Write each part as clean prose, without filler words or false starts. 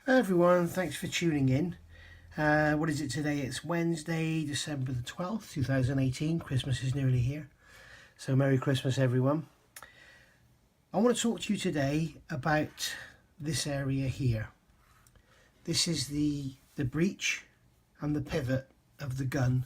Hi everyone, thanks for tuning in. What is it today? It's Wednesday, December the 12th, 2018. Christmas is nearly here. So Merry Christmas everyone. I want to talk to you today about this area here. This is the breech and the pivot of the gun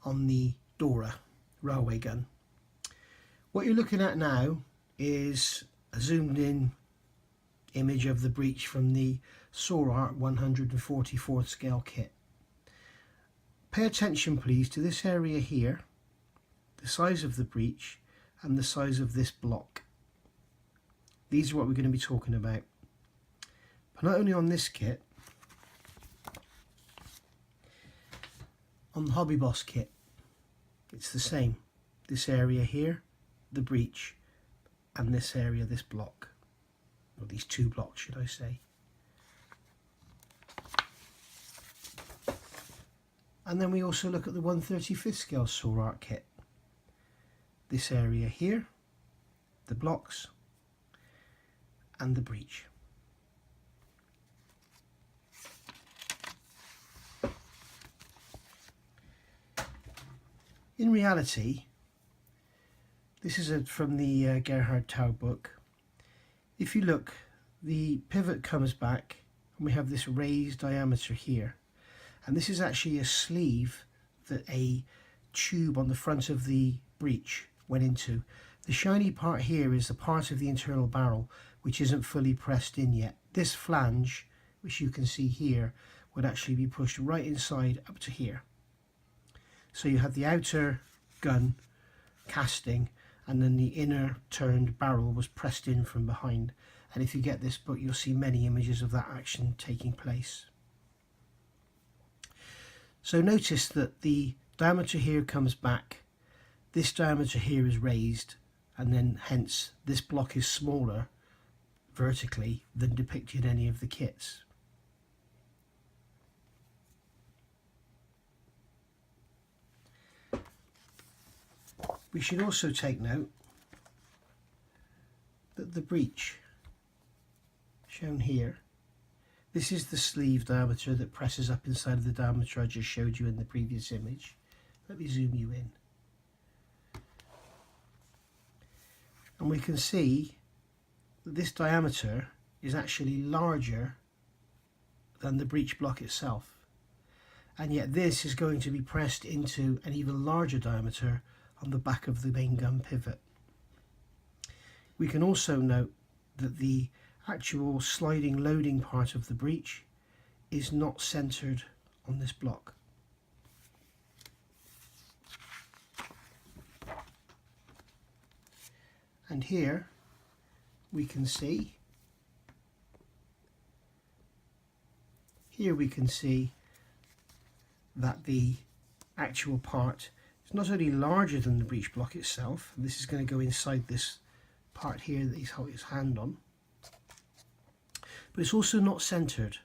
on the Dora railway gun. What you're looking at now is a zoomed in image of the breech from the Schwerer 144th scale kit. Pay attention please to this area here, the size of the breech and the size of this block. These are what we're going to be talking about. But not only on this kit, on the Hobby Boss kit, it's the same. This area here, the breech, and this area, this block. Or these two blocks, should I say. And then we also look at the 1/35th scale Schwerer kit. This area here, the blocks, and the breech. In reality, this is from the Gerhard Tau book. If you look, the pivot comes back and we have this raised diameter here. And this is actually a sleeve that a tube on the front of the breech went into. The shiny part here is the part of the internal barrel which isn't fully pressed in yet. This flange, which you can see here, would actually be pushed right inside up to here. So you have the outer gun casting and then the inner turned barrel was pressed in from behind. And if you get this book, you'll see many images of that action taking place. So notice that the diameter here comes back, this diameter here is raised, and then hence this block is smaller vertically than depicted in any of the kits. We should also take note that the breech shown here, this is the sleeve diameter that presses up inside of the diameter I just showed you in the previous image. Let me zoom you in. And we can see that this diameter is actually larger than the breech block itself. And yet this is going to be pressed into an even larger diameter on the back of the main gun pivot. We can also note that the actual sliding loading part of the breech is not centered on this block. And here we can see that the actual part is not only larger than the breech block itself, and this is going to go inside this part here that he's holding his hand on, but it's also not centered.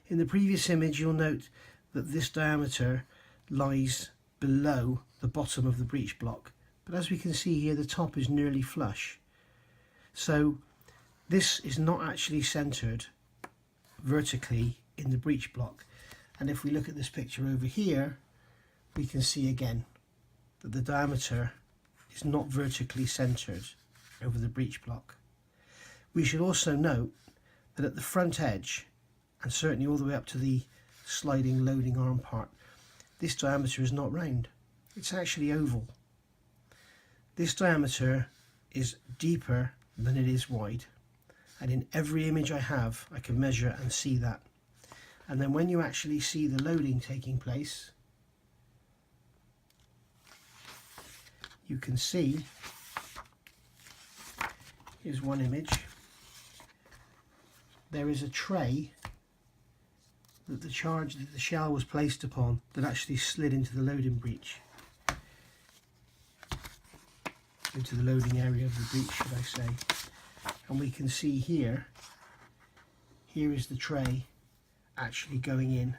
In the previous image you'll note that this diameter lies below the bottom of the breech block, but as we can see here the top is nearly flush. So this is not actually centered vertically in the breech block. And if we look at this picture over here, we can see again that the diameter is not vertically centered over the breech block. We should also note that at the front edge, and certainly all the way up to the sliding loading arm part, this diameter is not round, it's actually oval. This diameter is deeper than it is wide, and in every image I have I can measure and see that. And then when you actually see the loading taking place, you can see, here's one image, there is a tray that the shell was placed upon that actually slid into the loading breech, into the loading area of the breech, should I say. And we can see here is the tray actually going in,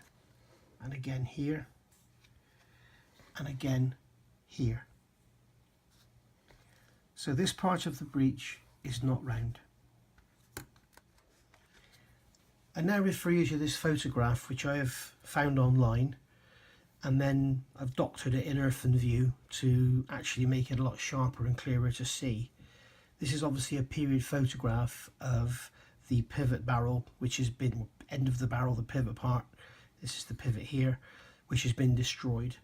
and again here, and again here. So this part of the breech is not round. I now refer you to this photograph which I have found online, and then I've doctored it in earthen view to actually make it a lot sharper and clearer to see. This is obviously a period photograph of the pivot barrel, which has been end of the barrel, the pivot part. This is the pivot here, which has been destroyed.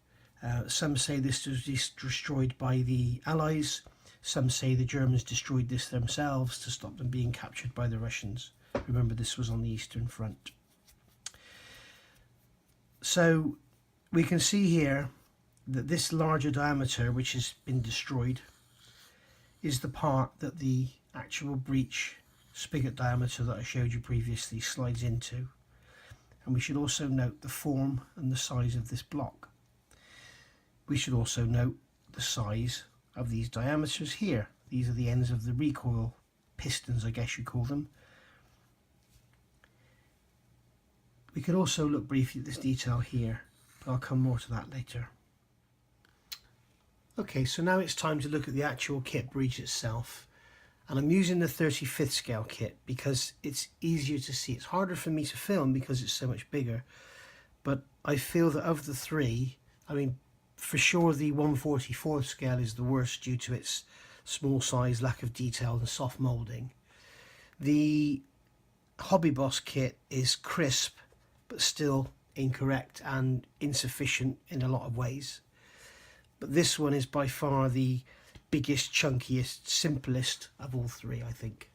Some say this was destroyed by the Allies. Some say the Germans destroyed this themselves to stop them being captured by the Russians. Remember, this was on the Eastern Front. So we can see here that this larger diameter, which has been destroyed, is the part that the actual breech spigot diameter that I showed you previously slides into. And we should also note the form and the size of this block. We should also note the size of these diameters here. These are the ends of the recoil pistons, I guess you call them. We could also look briefly at this detail here, but I'll come more to that later. Okay, so now it's time to look at the actual kit breech itself. And I'm using the 35th scale kit because it's easier to see. It's harder for me to film because it's so much bigger. But I feel that of the three, I mean, for sure the 144th scale is the worst due to its small size, lack of detail and soft moulding. The Hobby Boss kit is crisp, but still incorrect and insufficient in a lot of ways. But this one is by far the biggest, chunkiest, simplest of all three, I think.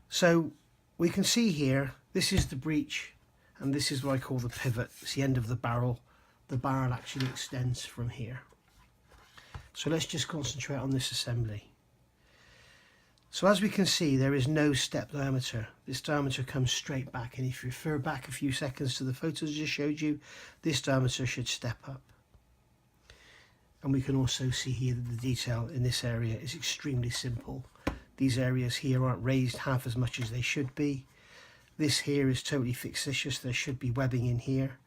So we can see here, this is the breech, and this is what I call the pivot. It's the end of the barrel. The barrel actually extends from here. So let's just concentrate on this assembly. So as we can see, there is no step diameter. This diameter comes straight back, and if you refer back a few seconds to the photos I just showed you, this diameter should step up. And we can also see here that the detail in this area is extremely simple. These areas here aren't raised half as much as they should be. This here is totally fictitious. There should be webbing in here.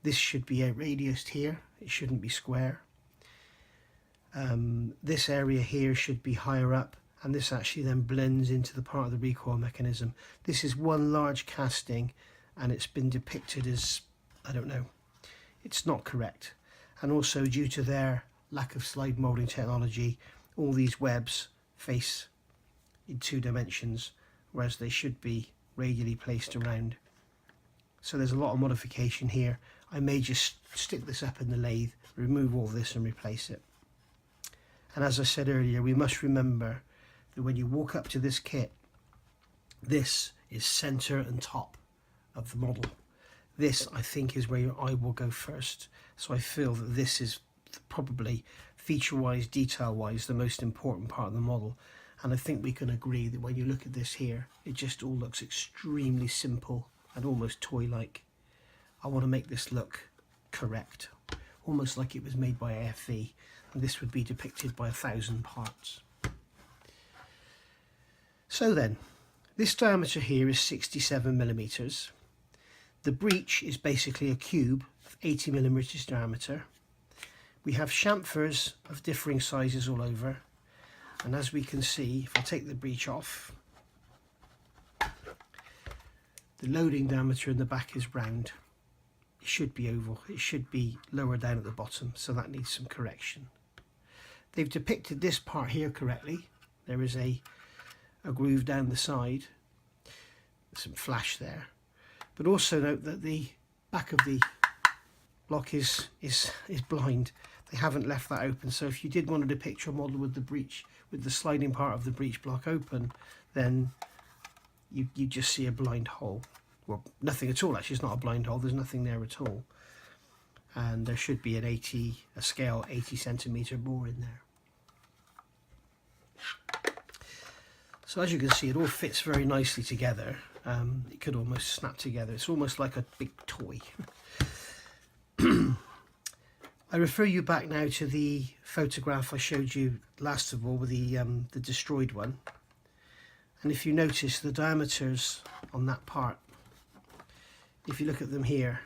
This should be radiused here. It shouldn't be square. This area here should be higher up, and this actually then blends into the part of the recoil mechanism. This is one large casting, and it's been depicted as, I don't know, it's not correct. And also due to their lack of slide moulding technology, all these webs face in 2 dimensions, whereas they should be radially placed around. So there's a lot of modification here. I may just stick this up in the lathe, remove all this and replace it. And as I said earlier, we must remember that when you walk up to this kit, this is centre and top of the model. This, I think, is where your eye will go first. So I feel that this is probably feature-wise, detail-wise, the most important part of the model. And I think we can agree that when you look at this here, it just all looks extremely simple and almost toy-like. I want to make this look correct, almost like it was made by AFV, and this would be depicted by 1,000 parts. So then, this diameter here is 67 millimeters. The breech is basically a cube of 80 millimeters diameter. We have chamfers of differing sizes all over, and as we can see, if I take the breech off, the loading diameter in the back is round. It should be oval. It should be lower down at the bottom, so that needs some correction. They've depicted this part here correctly. There is a groove down the side, some flash there. But also note that the back of the block is blind. They haven't left that open, so if you did want to depict your model with the breech, with the sliding part of the breech block open, then you just see a blind hole. Well, nothing at all, actually. It's not a blind hole, there's nothing there at all. And there should be a scale 80 centimetre bore in there. So as you can see, it all fits very nicely together. It could almost snap together. It's almost like a big toy. I refer you back now to the photograph I showed you last of all with the destroyed one. And if you notice the diameters on that part, if you look at them here,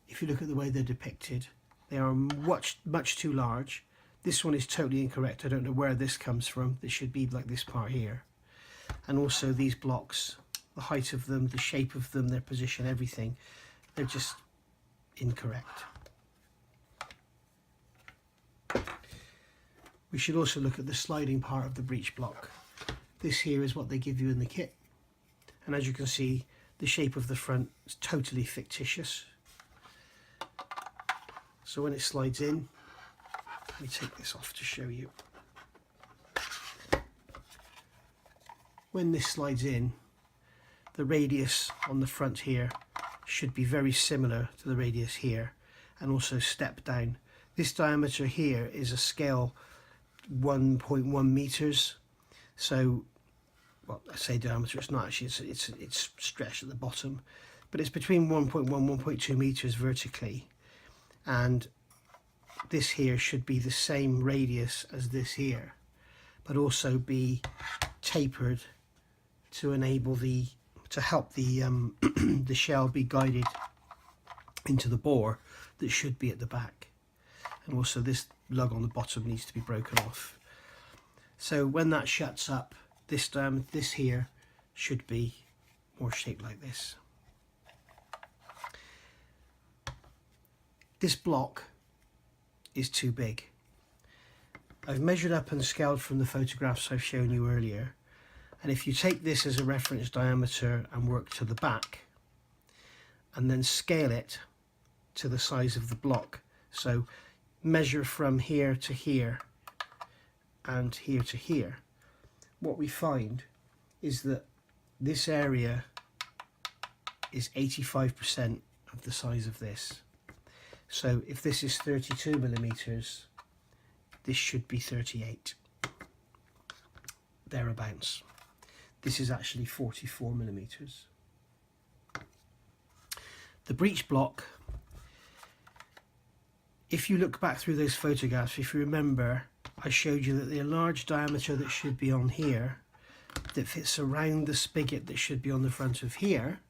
if you look at the way they're depicted, they are much too large. This one is totally incorrect. I don't know where this comes from. This should be like this part here. And also these blocks the height of them, the shape of them, their position, everything. They're just incorrect. We should also look at the sliding part of the breech block. This here is what they give you in the kit. And as you can see, the shape of the front is totally fictitious. So when it slides in, let me take this off to show you. When this slides in, the radius on the front here should be very similar to the radius here, and also step down. This diameter here is a scale 1.1 meters. So, well, I say diameter, it's not actually, it's stretched at the bottom, but it's between 1.1 1.2 meters vertically, and this here should be the same radius as this here, but also be tapered to enable to help the the shell be guided into the bore that should be at the back. And also this lug on the bottom needs to be broken off. So when that shuts up, this here should be more shaped like this. This block is too big. I've measured up and scaled from the photographs I've shown you earlier, and if you take this as a reference diameter and work to the back and then scale it to the size of the block, so measure from here to here and here to here, what we find is that this area is 85% of the size of this. So if this is 32 millimeters, this should be 38, thereabouts. This is actually 44 millimeters. The breech block, if you look back through those photographs, if you remember, I showed you that the large diameter that should be on here, that fits around the spigot that should be on the front of here,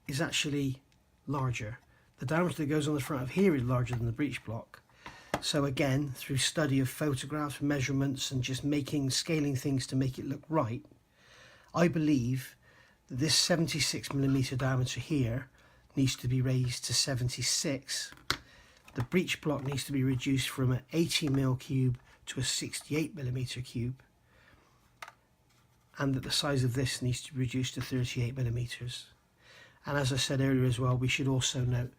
is actually larger. The diameter that goes on the front of here is larger than the breech block. So again, through study of photographs, measurements, and just scaling things to make it look right, I believe that this 76 millimeter diameter here needs to be raised to 76. The breech block needs to be reduced from an 80 mil cube to a 68 millimeter cube, and that the size of this needs to be reduced to 38 millimeters. And as I said earlier as well, we should also note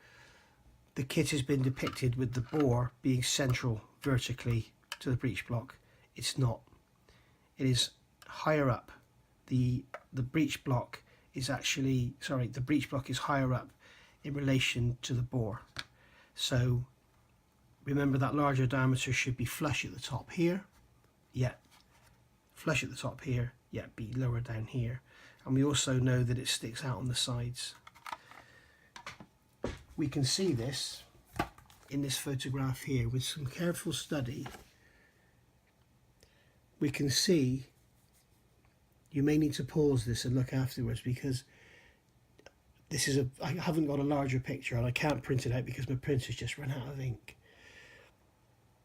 the kit has been depicted with the bore being central vertically to the breech block. It's not. It is higher up. The breech block is actually, the breech block is higher up in relation to the bore. So remember that larger diameter should be flush at the top here, yet flush at the top here, yet be lower down here. And we also know that it sticks out on the sides. We can see this in this photograph here with some careful study. We can see, you may need to pause this and look afterwards, because this is I haven't got a larger picture and I can't print it out because my printer's just run out of ink.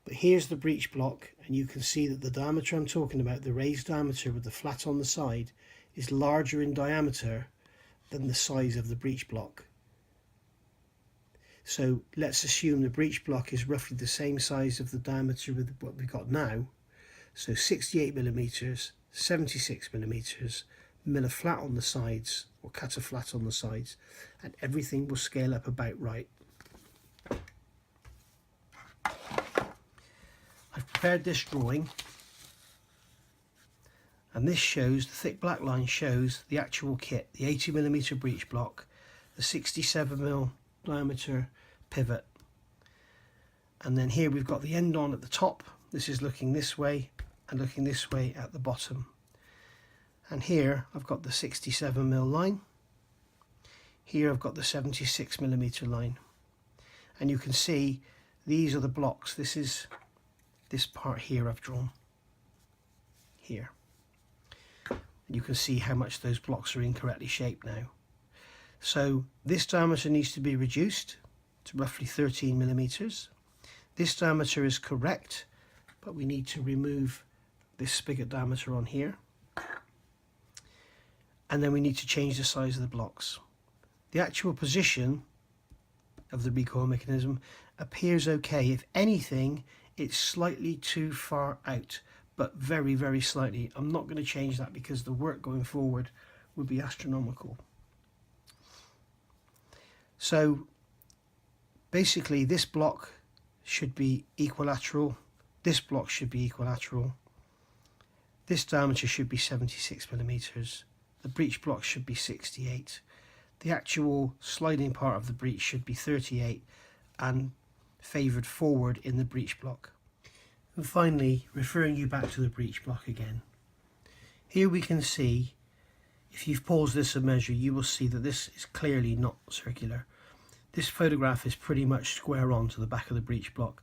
But here's the breech block, and you can see that the diameter I'm talking about, the raised diameter with the flat on the side, is larger in diameter than the size of the breech block. So let's assume the breech block is roughly the same size of the diameter with what we've got now. So 68 millimeters, 76 millimeters, mill a flat on the sides, or cut a flat on the sides, and everything will scale up about right. I've prepared this drawing, and this shows, the thick black line shows the actual kit, the 80 millimeter breech block, the 67 mil diameter pivot, and then here we've got the end on at the top. This is looking this way and looking this way at the bottom, and here I've got the 67 mil line, here I've got the 76 millimeter line, and you can see these are the blocks. This is this part here I've drawn here, and you can see how much those blocks are incorrectly shaped now. So this diameter needs to be reduced to roughly 13 millimeters. This diameter is correct, but we need to remove this spigot diameter on here. and then we need to change the size of the blocks. The actual position of the recoil mechanism appears okay. If anything, it's slightly too far out, but very, very slightly. I'm not going to change that because the work going forward would be astronomical. So basically this block should be equilateral, this block should be equilateral, this diameter should be 76 millimeters, the breech block should be 68, the actual sliding part of the breech should be 38 and favoured forward in the breech block. And finally, referring you back to the breech block again, here we can see, if you've paused this and measure, you will see that this is clearly not circular. This photograph is pretty much square on to the back of the breech block,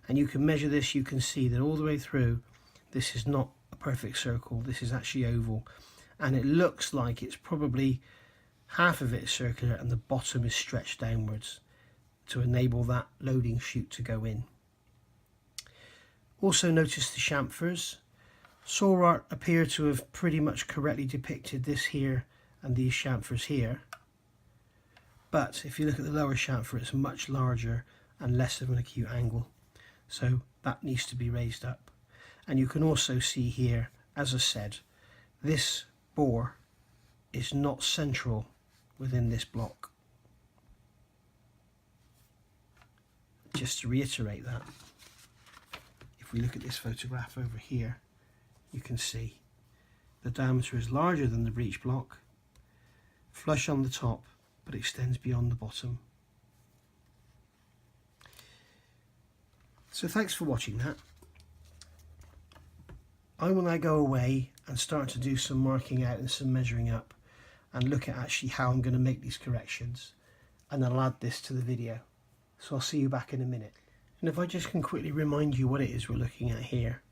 and you can measure this. You can see that all the way through this is not a perfect circle, this is actually oval, and it looks like it's probably half of it is circular and the bottom is stretched downwards to enable that loading chute to go in. Also notice the chamfers. Saw art appear to have pretty much correctly depicted this here and these chamfers here, but if you look at the lower chamfer, it's much larger and less of an acute angle, so that needs to be raised up. And you can also see here, as I said, this bore is not central within this block. Just to reiterate that, if we look at this photograph over here, you can see the diameter is larger than the breech block, flush on the top, but extends beyond the bottom. So thanks for watching that. I will now go away and start to do some marking out and some measuring up and look at actually how I'm going to make these corrections, and I'll add this to the video. So I'll see you back in a minute. And if I just can quickly remind you what it is we're looking at here.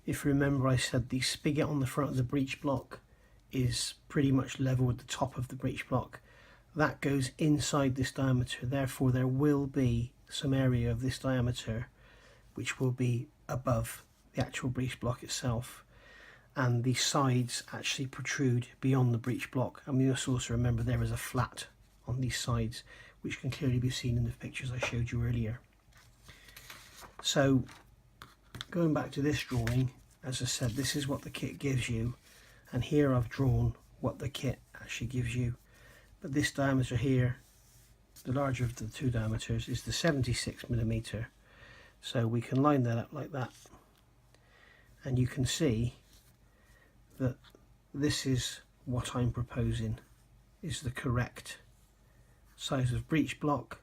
If you remember, I said the spigot on the front of the breech block is pretty much level with the top of the breech block. That goes inside this diameter, therefore there will be some area of this diameter which will be above the actual breech block itself, and the sides actually protrude beyond the breech block. And we must also remember there is a flat on these sides which can clearly be seen in the pictures I showed you earlier. So going back to this drawing, as I said, this is what the kit gives you, and here I've drawn what the kit actually gives you. But this diameter here, the larger of the two diameters, is the 76 millimeter. So we can line that up like that, and you can see that this is what I'm proposing is the correct size of breech block,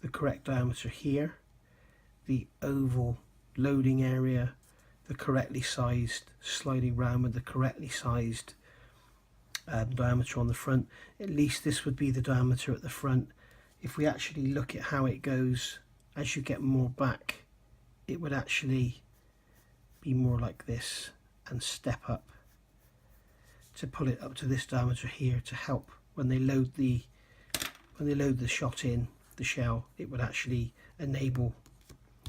the correct diameter here, the oval loading area, the correctly sized sliding ram with the correctly sized diameter on the front. At least this would be the diameter at the front. If we actually look at how it goes, as you get more back, it would actually be more like this and step up to pull it up to this diameter here to help when they load the shot in the shell. It would actually enable,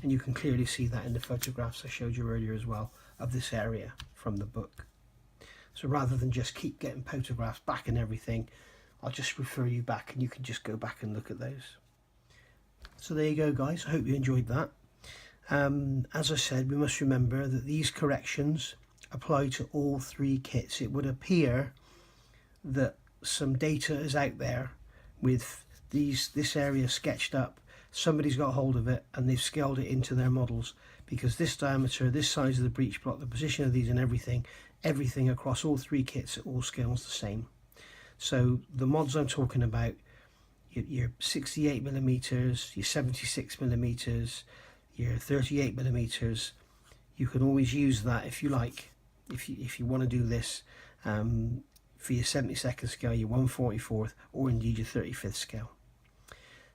and you can clearly see that in the photographs I showed you earlier as well of this area from the book. So rather than just keep getting photographs back and everything, I'll just refer you back and you can just go back and look at those. So there you go, guys. I hope you enjoyed that. As I said, we must remember that these corrections apply to all three kits. It would appear that some data is out there with this area sketched up. Somebody's got hold of it and they've scaled it into their models, because this diameter, this size of the breech block, the position of these and everything across all three kits, it all scales the same. So the mods I'm talking about, your 68 millimeters, your 76 millimeters, your 38 millimeters, you can always use that if you like, if you want to do this for your 72nd scale, your 1/44th, or indeed your 35th scale.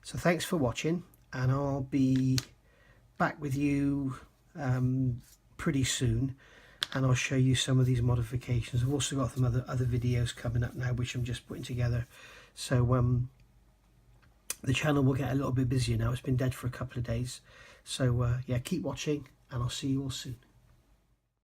So thanks for watching, and I'll be back with you pretty soon, and I'll show you some of these modifications. I've also got some other videos coming up now which I'm just putting together, so the channel will get a little bit busier now. It's been dead for a couple of days, so yeah, keep watching and I'll see you all soon.